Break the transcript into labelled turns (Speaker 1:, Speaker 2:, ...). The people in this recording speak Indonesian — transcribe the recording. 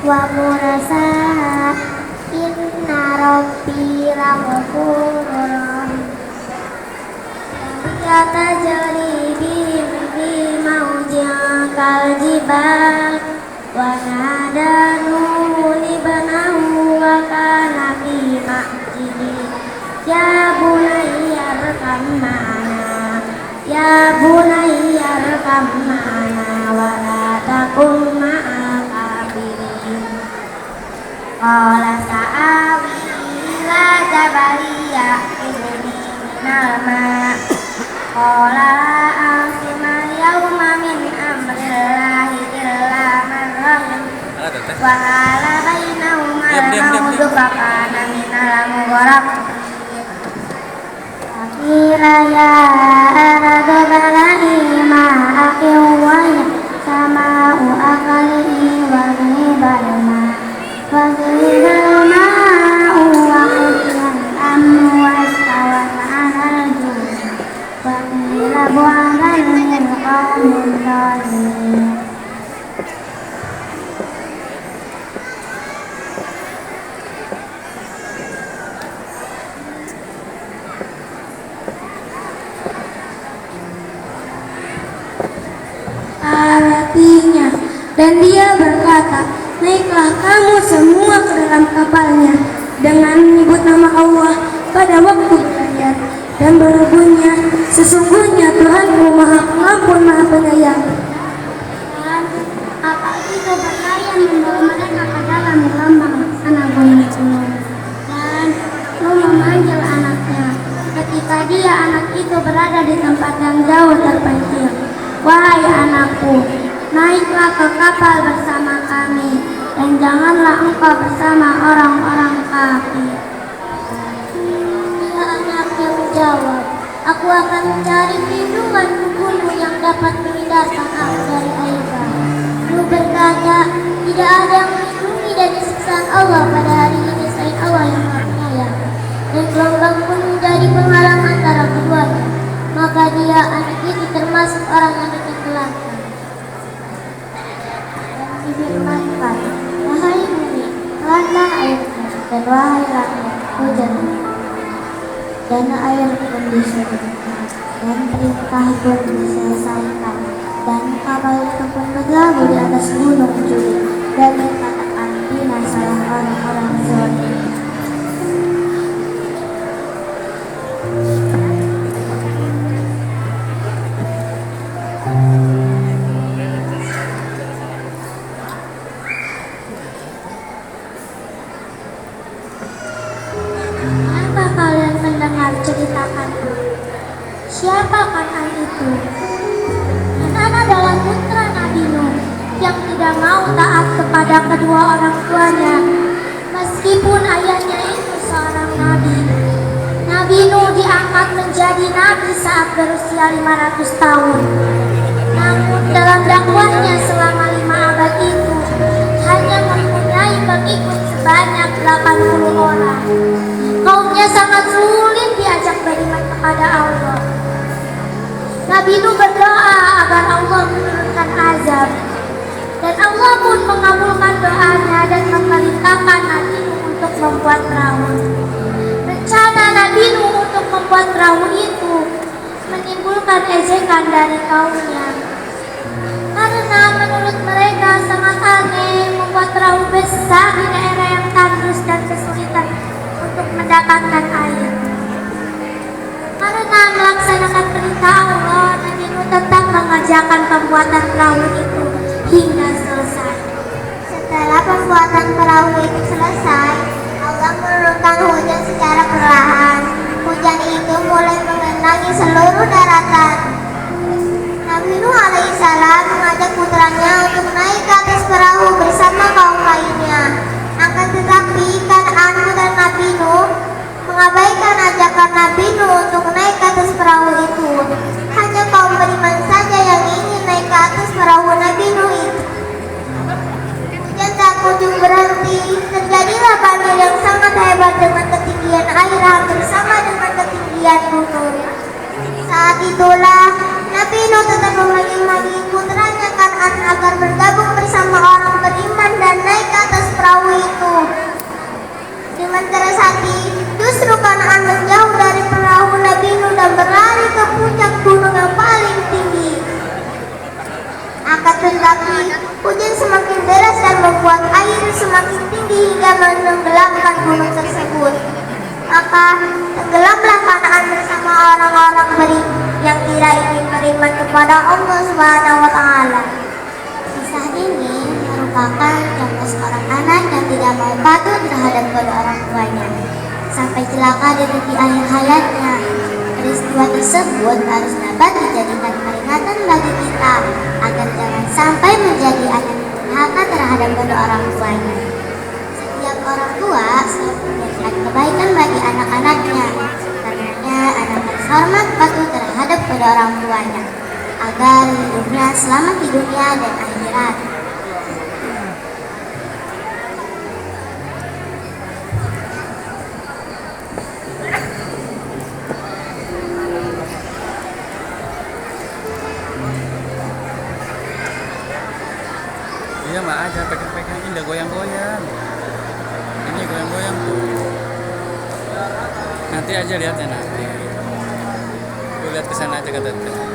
Speaker 1: wa murasaha inna rabbi laghafurur rahim. Ya tajri bi mawjin kal jibal wa nada nuhu ibnahu wa kana fi ma'jidi ya bunayya arkam ma'ana ya bunayya arkam ma'ana wa la takun ma'al kafirin. Qala sa'awi ila jabaliya ibni minal ma' qala asima yawma min amrillahi illa man rahim wa hala bainahuma al-mawju fakana minal mughraqin. Qila ya aradu bala'i ma'aki wa sama'u aqli'i wa ghibal ma' wa ghibal ma'u wa qudiyal amru wa istawat ma'al jud wa qila bu'adan lil qawmil zalimin.
Speaker 2: Artinya, dan dia berkata, naiklah kamu semua ke dalam kapalnya dengan menyebut nama Allah pada waktu berlayar, dan berbunyi, sesungguhnya Tuhanmu Maha Pengampun Maha Penyayang.
Speaker 1: Dan kapal itu berlayar membawa mereka ke dalam gelombang anak gunung penuh. Dan Nuh memanggil anaknya ketika dia anak itu berada di tempat yang jauh terpencil. Wahai anakku, naiklah ke kapal bersama kami, dan janganlah engkau bersama orang-orang kafir. Dia anaknya menjawab, aku akan mencari perlindungan bukumu yang dapat menghindarkan aku dari aibah. Nuh berkata, tidak ada yang melindungi dari siksaan Allah pada hari ini selain Allah yang Maha Penyayang. Dan gelombang pun menjadi penghalang antara keduanya. Maka dia anak itu termasuk orang yang ditenggelamkan. Dan difirmankan, wahai bumi, telanlah airnya, dan wahai langit, hujan. Dan air pun disurutkan, dan perintah pun diselesaikan, dan kapal itu pun berlabuh di atas gunung Judi, dan dikatakan binasalah orang-orang zalim. Ceritakan, siapakah itu? Kenan adalah putra Nabi Nuh yang tidak mau taat kepada kedua orang tuanya, meskipun ayahnya itu seorang nabi. Nabi Nuh diangkat menjadi nabi saat berusia 500 tahun. Namun dalam dakwahnya selama 5 abad itu hanya mempunyai pengikut sebanyak 80 orang. Kaumnya sangat sulit diajak beriman kepada Allah. Nabi Nuh berdoa agar Allah menurunkan azab, dan Allah pun mengabulkan doanya dan memerintahkan Nabi Nuh untuk membuat perahu. Rencana Nabi Nuh untuk membuat perahu itu menimbulkan ejekan dari kaumnya, karena menurut mereka sangat aneh membuat perahu besar di daerah yang tandus dan kesulitan untuk mendapatkan air. Karena melaksanakan perintah Allah, Nabi Nuh tetap mengerjakan pembuatan perahu itu hingga selesai. Setelah pembuatan perahu itu selesai, Allah menurunkan hujan secara perlahan. Hujan itu mulai mengenangi seluruh daratan. Nabi Nuh alaihissalam mengajak putranya untuk naik ke atas perahu bersama kaum lainnya. Akan tetapi Kan'an dan Nabi Nuh mengabaikan ajakan Nabi Nuh untuk naik ke atas perahu itu. Hanya kaum beriman saja yang ingin naik ke atas perahu Nabi Nuh itu. Hujan tak kunjung berhenti. Terjadilah banjir yang sangat hebat dengan ketinggian air hampir sama dengan ketinggian gunung. Saat itulah Nabi Nuh tetap memanggil putranya Kan'an agar bergabung bersama orang beriman dan naik ke atas semakin tinggi hingga menenggelamkan gunung tersebut. Maka tenggelamlah Kanaan bersama orang-orang yang tidak ingin beriman kepada Allah Subhanahu wa Ta'ala. Kisah ini merupakan contoh seorang anak yang tidak mau patuh terhadap kedua orang tuanya sampai celaka di akhir hayatnya. Peristiwa tersebut harus dapat dijadikan peringatan bagi kita agar jangan sampai menjadi anak yang durhaka terhadap kedua orang tuanya. Setiap orang tua selalu memberikan kebaikan bagi anak-anaknya. Karenanya anak harus hormat patuh terhadap kedua orang tuanya agar hidupnya selamat di dunia dan akhirat.
Speaker 3: Iya mak aja pegang-pegang indah goyang-goyang. Ini goyang-goyang tuh. Nanti aja lihatnya nanti. Gue lihat kesana aja kata.